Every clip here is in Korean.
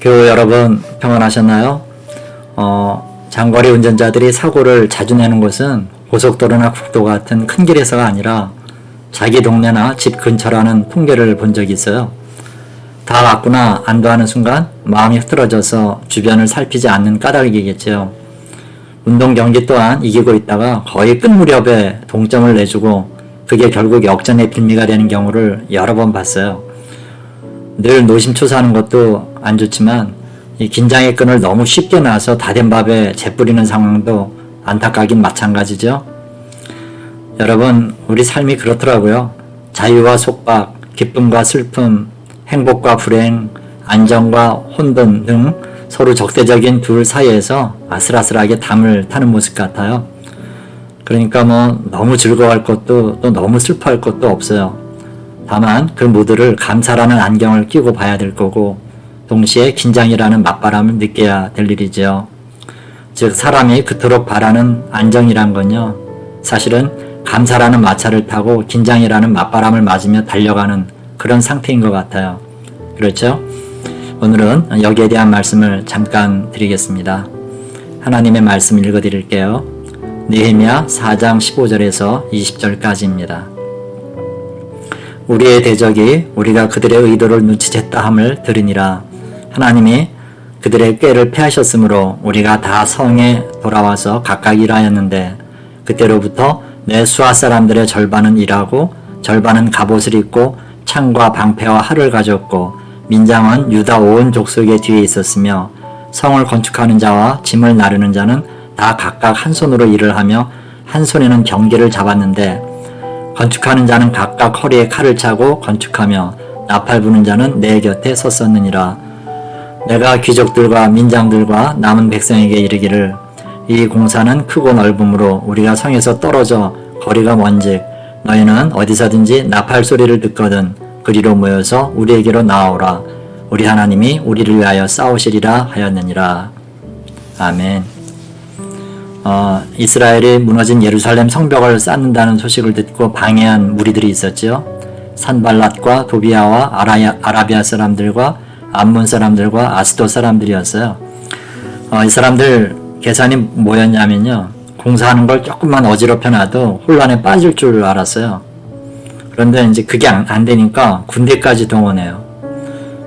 교우 여러분 평안하셨나요? 장거리 운전자들이 사고를 자주 내는 곳은 고속도로나 국도 같은 큰 길에서가 아니라 자기 동네나 집 근처라는 통계를 본 적이 있어요. 다 왔구나 안도하는 순간 마음이 흐트러져서 주변을 살피지 않는 까닭이겠지요. 운동 경기 또한 이기고 있다가 거의 끝 무렵에 동점을 내주고 그게 결국 역전의 빌미가 되는 경우를 여러 번 봤어요. 늘 노심초사하는 것도 안 좋지만 이 긴장의 끈을 너무 쉽게 놔서 다 된 밥에 재뿌리는 상황도 안타깝긴 마찬가지죠. 여러분, 우리 삶이 그렇더라고요. 자유와 속박, 기쁨과 슬픔, 행복과 불행, 안정과 혼돈 등 서로 적대적인 둘 사이에서 아슬아슬하게 담을 타는 모습 같아요. 그러니까 너무 즐거워할 것도 또 너무 슬퍼할 것도 없어요. 다만 그 모두를 감사라는 안경을 끼고 봐야 될 거고 동시에 긴장이라는 맞바람을 느껴야 될 일이죠. 즉 사람이 그토록 바라는 안정이란 건요. 사실은 감사라는 마차를 타고 긴장이라는 맞바람을 맞으며 달려가는 그런 상태인 것 같아요. 그렇죠? 오늘은 여기에 대한 말씀을 잠깐 드리겠습니다. 하나님의 말씀 읽어드릴게요. 느헤미야 4장 15절에서 20절까지입니다. 우리의 대적이 우리가 그들의 의도를 눈치챘다 함을 들으니라. 하나님이 그들의 꾀를 패하셨으므로 우리가 다 성에 돌아와서 각각 일하였는데 그때로부터 내 수하 사람들의 절반은 일하고 절반은 갑옷을 입고 창과 방패와 활을 가졌고 민장은 유다 온 족속의 뒤에 있었으며 성을 건축하는 자와 짐을 나르는 자는 다 각각 한 손으로 일을 하며 한 손에는 경계를 잡았는데 건축하는 자는 각각 허리에 칼을 차고 건축하며 나팔 부는 자는 내 곁에 섰었느니라. 내가 귀족들과 민장들과 남은 백성에게 이르기를 이 공사는 크고 넓음으로 우리가 성에서 떨어져 거리가 먼즉 너희는 어디서든지 나팔 소리를 듣거든 그리로 모여서 우리에게로 나아오라. 우리 하나님이 우리를 위하여 싸우시리라 하였느니라. 아멘. 이스라엘이 무너진 예루살렘 성벽을 쌓는다는 소식을 듣고 방해한 무리들이 있었죠. 산발랏과 도비아와 아라비아 사람들과 암몬 사람들과 아스도 사람들이었어요. 이 사람들 계산이 뭐였냐면요. 공사하는 걸 조금만 어지럽혀 놔도 혼란에 빠질 줄 알았어요. 그런데 이제 그게 안 되니까 군대까지 동원해요.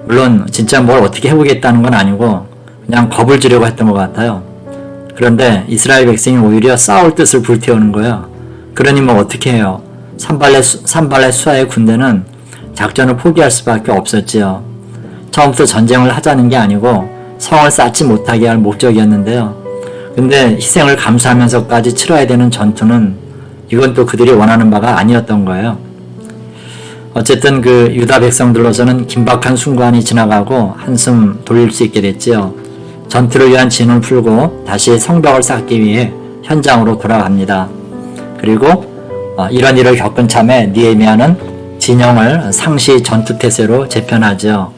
물론 진짜 뭘 어떻게 해보겠다는 건 아니고 그냥 겁을 주려고 했던 것 같아요. 그런데 이스라엘 백성이 오히려 싸울 뜻을 불태우는 거예요. 그러니 어떻게 해요? 산발렛 수하의 군대는 작전을 포기할 수밖에 없었지요. 처음부터 전쟁을 하자는 게 아니고 성을 쌓지 못하게 할 목적이었는데요. 근데 희생을 감수하면서까지 치러야 되는 전투는 이건 또 그들이 원하는 바가 아니었던 거예요. 어쨌든 그 유다 백성들로서는 긴박한 순간이 지나가고 한숨 돌릴 수 있게 됐지요. 전투를 위한 진을 풀고 다시 성벽을 쌓기 위해 현장으로 돌아갑니다. 그리고 이런 일을 겪은 참에 느헤미야는 진영을 상시 전투태세로 재편하죠.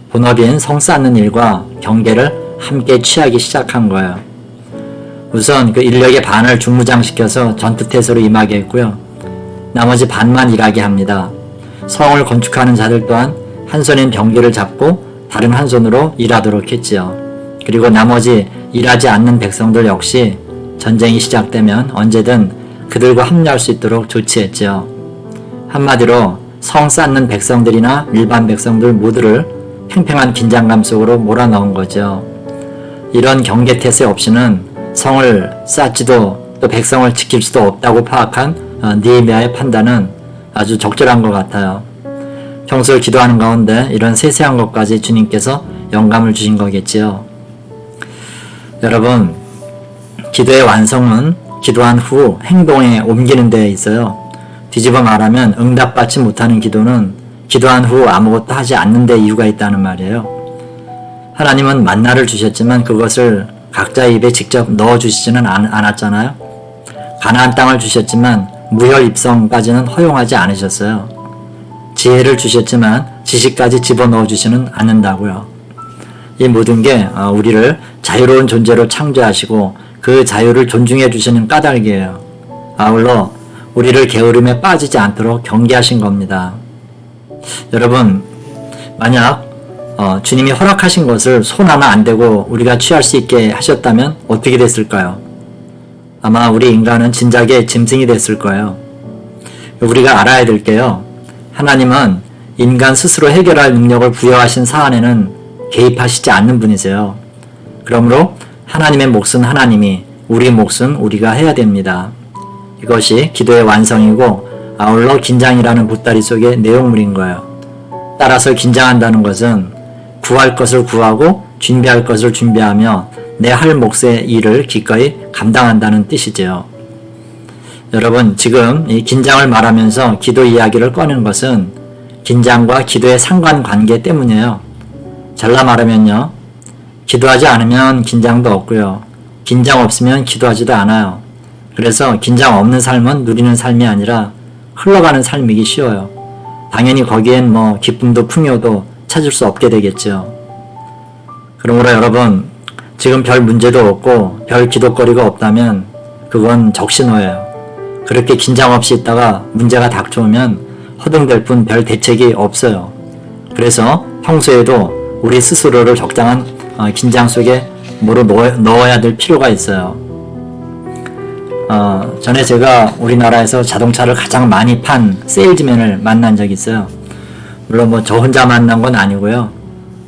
본업인 성 쌓는 일과 경계를 함께 취하기 시작한 거예요. 우선 그 인력의 반을 중무장시켜서 전투태세로 임하게 했고요. 나머지 반만 일하게 합니다. 성을 건축하는 자들 또한 한 손엔 병기를 잡고 다른 한 손으로 일하도록 했지요. 그리고 나머지 일하지 않는 백성들 역시 전쟁이 시작되면 언제든 그들과 합류할 수 있도록 조치했죠. 한마디로 성 쌓는 백성들이나 일반 백성들 모두를 팽팽한 긴장감 속으로 몰아넣은 거죠. 이런 경계태세 없이는 성을 쌓지도 또 백성을 지킬 수도 없다고 파악한 느헤미야의 판단은 아주 적절한 것 같아요. 평소 기도하는 가운데 이런 세세한 것까지 주님께서 영감을 주신 거겠지요. 여러분, 기도의 완성은 기도한 후 행동에 옮기는 데에 있어요. 뒤집어 말하면 응답받지 못하는 기도는 기도한 후 아무것도 하지 않는 데 이유가 있다는 말이에요. 하나님은 만나를 주셨지만 그것을 각자 입에 직접 넣어주시지는 않았잖아요. 가나안 땅을 주셨지만 무혈 입성까지는 허용하지 않으셨어요. 지혜를 주셨지만 지식까지 집어넣어주지는 않는다고요. 이 모든 게 우리를 자유로운 존재로 창조하시고 그 자유를 존중해 주시는 까닭이에요. 아울러 우리를 게으름에 빠지지 않도록 경계하신 겁니다. 여러분, 만약 주님이 허락하신 것을 손 하나 안 대고 우리가 취할 수 있게 하셨다면 어떻게 됐을까요? 아마 우리 인간은 진작에 짐승이 됐을 거예요. 우리가 알아야 될 게요. 하나님은 인간 스스로 해결할 능력을 부여하신 사안에는 개입하시지 않는 분이세요. 그러므로 하나님의 몫은 하나님이, 우리 몫은 우리가 해야 됩니다. 이것이 기도의 완성이고 아울러 긴장이라는 보따리 속의 내용물인 거예요. 따라서 긴장한다는 것은 구할 것을 구하고 준비할 것을 준비하며 내 할 몫의 일을 기꺼이 감당한다는 뜻이지요. 여러분, 지금 이 긴장을 말하면서 기도 이야기를 꺼낸 것은 긴장과 기도의 상관관계 때문이에요. 잘라 말하면요. 기도하지 않으면 긴장도 없고요. 긴장 없으면 기도하지도 않아요. 그래서 긴장 없는 삶은 누리는 삶이 아니라 흘러가는 삶이기 쉬워요. 당연히 거기엔 기쁨도 풍요도 찾을 수 없게 되겠죠. 그러므로 여러분, 지금 별 문제도 없고 별 기도거리가 없다면 그건 적신호예요. 그렇게 긴장 없이 있다가 문제가 닥쳐오면 허둥댈 뿐 별 대책이 없어요. 그래서 평소에도 우리 스스로를 적당한 긴장 속에 넣어야 될 필요가 있어요. 전에 제가 우리나라에서 자동차를 가장 많이 판 세일즈맨을 만난 적이 있어요. 물론 저 혼자 만난 건 아니고요.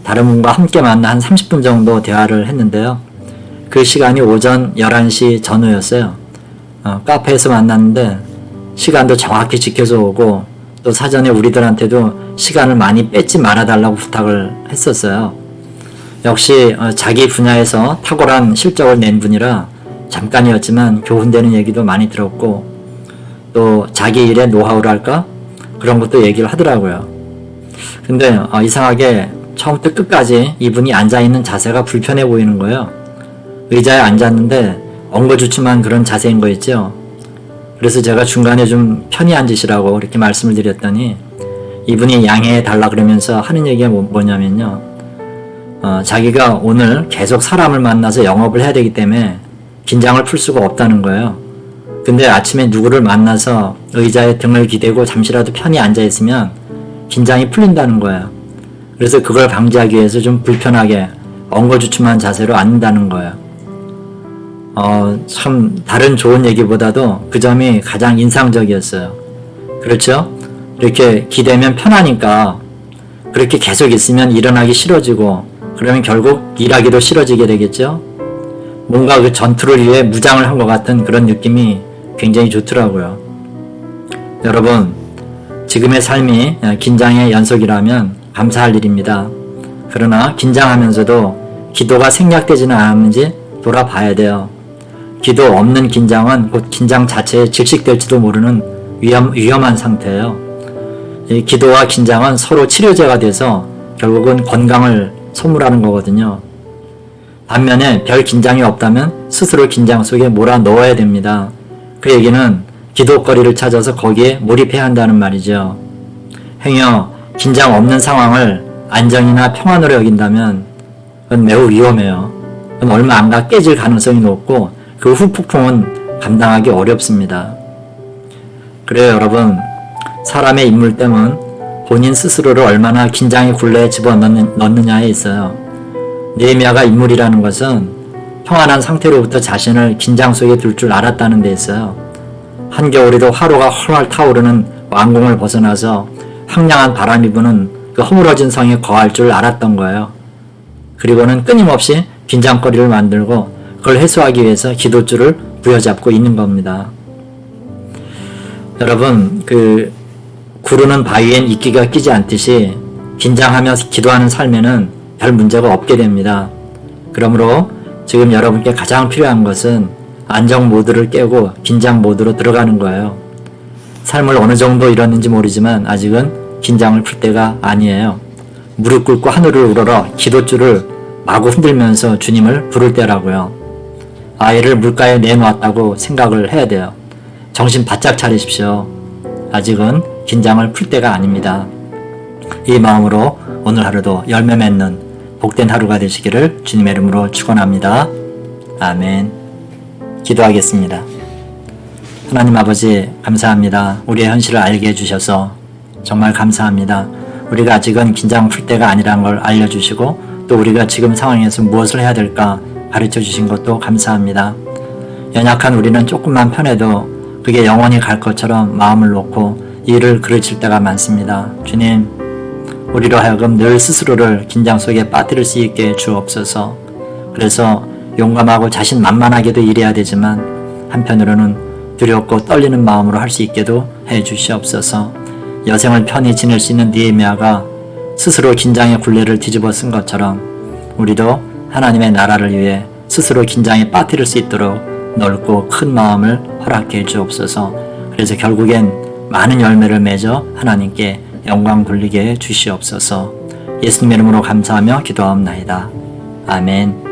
다른 분과 함께 만나 한 30분 정도 대화를 했는데요. 그 시간이 오전 11시 전후였어요. 카페에서 만났는데 시간도 정확히 지켜서 오고 또 사전에 우리들한테도 시간을 많이 뺏지 말아달라고 부탁을 했었어요. 역시 자기 분야에서 탁월한 실적을 낸 분이라 잠깐이었지만 교훈되는 얘기도 많이 들었고 또 자기 일의 노하우랄까? 그런 것도 얘기를 하더라고요. 근데 이상하게 처음부터 끝까지 이분이 앉아있는 자세가 불편해 보이는 거예요. 의자에 앉았는데 엉거주춤한 그런 자세인 거 있죠. 그래서 제가 중간에 좀 편히 앉으시라고 이렇게 말씀을 드렸더니 이분이 양해해 달라 그러면서 하는 얘기가 뭐냐면요. 자기가 오늘 계속 사람을 만나서 영업을 해야 되기 때문에 긴장을 풀 수가 없다는 거예요. 근데 아침에 누구를 만나서 의자에 등을 기대고 잠시라도 편히 앉아있으면 긴장이 풀린다는 거예요. 그래서 그걸 방지하기 위해서 좀 불편하게 엉거주춤한 자세로 앉는다는 거예요. 참 다른 좋은 얘기보다도 그 점이 가장 인상적이었어요. 그렇죠? 이렇게 기대면 편하니까 그렇게 계속 있으면 일어나기 싫어지고 그러면 결국 일하기도 싫어지게 되겠죠? 뭔가 그 전투를 위해 무장을 한 것 같은 그런 느낌이 굉장히 좋더라고요. 여러분, 지금의 삶이 긴장의 연속이라면 감사할 일입니다. 그러나 긴장하면서도 기도가 생략되지는 않았는지 돌아봐야 돼요. 기도 없는 긴장은 곧 긴장 자체에 질식될지도 모르는 위험한 상태예요. 이 기도와 긴장은 서로 치료제가 돼서 결국은 건강을 선물하는 거거든요. 반면에 별 긴장이 없다면 스스로 긴장 속에 몰아 넣어야 됩니다. 그 얘기는 기도거리를 찾아서 거기에 몰입해야 한다는 말이죠. 행여 긴장 없는 상황을 안정이나 평안으로 여긴다면 그건 매우 위험해요. 그건 얼마 안 가 깨질 가능성이 높고 그 후폭풍은 감당하기 어렵습니다. 그래요, 여러분. 사람의 인물됨은 본인 스스로를 얼마나 긴장의 굴레에 집어넣느냐에 있어요. 느헤미야가 인물이라는 것은 평안한 상태로부터 자신을 긴장 속에 둘 줄 알았다는 데 있어요. 한겨울에도 화로가 활활 타오르는 왕궁을 벗어나서 황량한 바람이 부는 그 허물어진 성에 거할 줄 알았던 거예요. 그리고는 끊임없이 긴장거리를 만들고 그걸 해소하기 위해서 기도줄을 부여잡고 있는 겁니다. 여러분, 구르는 바위엔 이끼가 끼지 않듯이 긴장하며 기도하는 삶에는 별 문제가 없게 됩니다. 그러므로 지금 여러분께 가장 필요한 것은 안정 모드를 깨고 긴장 모드로 들어가는 거예요. 삶을 어느 정도 잃었는지 모르지만 아직은 긴장을 풀 때가 아니에요. 무릎 꿇고 하늘을 우러러 기도줄을 마구 흔들면서 주님을 부를 때라고요. 아이를 물가에 내놓았다고 생각을 해야 돼요. 정신 바짝 차리십시오. 아직은 긴장을 풀 때가 아닙니다. 이 마음으로 오늘 하루도 열매 맺는 복된 하루가 되시기를 주님의 이름으로 축원합니다. 아멘. 기도하겠습니다. 하나님 아버지 감사합니다. 우리의 현실을 알게 해주셔서 정말 감사합니다. 우리가 아직은 긴장 풀 때가 아니라는 걸 알려주시고 또 우리가 지금 상황에서 무엇을 해야 될까 가르쳐 주신 것도 감사합니다. 연약한 우리는 조금만 편해도 그게 영원히 갈 것처럼 마음을 놓고 일을 그르칠 때가 많습니다. 주님, 우리로 하여금 늘 스스로를 긴장 속에 빠뜨릴 수 있게 주옵소서. 그래서 용감하고 자신만만하게도 일해야 되지만 한편으로는 두렵고 떨리는 마음으로 할 수 있게도 해 주시옵소서. 여생을 편히 지낼 수 있는 느헤미야가 스스로 긴장의 굴레를 뒤집어 쓴 것처럼 우리도 하나님의 나라를 위해 스스로 긴장에 빠뜨릴 수 있도록 넓고 큰 마음을 허락해 주옵소서. 그래서 결국엔 많은 열매를 맺어 하나님께 영광 돌리게 해 주시옵소서. 예수님 이름으로 감사하며 기도하옵나이다. 아멘.